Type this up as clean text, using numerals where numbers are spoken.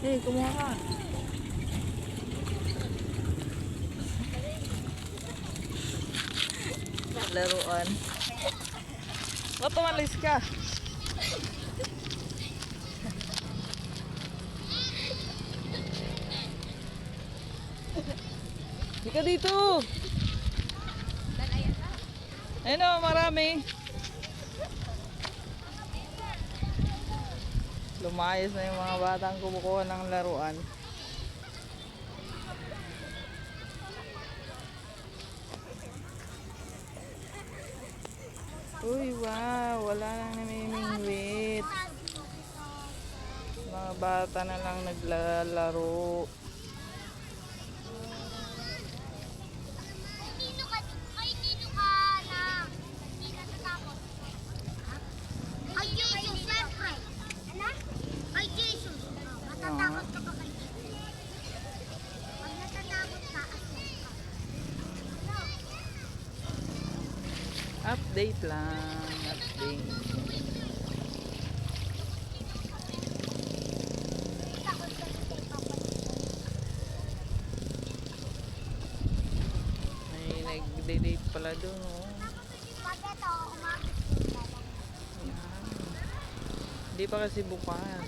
Eh, kumuha ka. Laruan. Ba't umalis ka? Di ka dito. Ayun o, marami. Lumayas na yung mga batang kumukuha ng laruan. Uy, wow. Wala nang namimingwit. Mga bata na lang naglalaro. Nino ka na hindi natatakot. Ay, Jesus, siyempre. Ano? Ay, Jesus. Matatakot ka ba kay Jesus? Pag natatakot ka, asya ka. Update lang. Update. May nag-date pala doon, oh. Pag ito, umabot. Ayan. Hindi pa kasi bukas.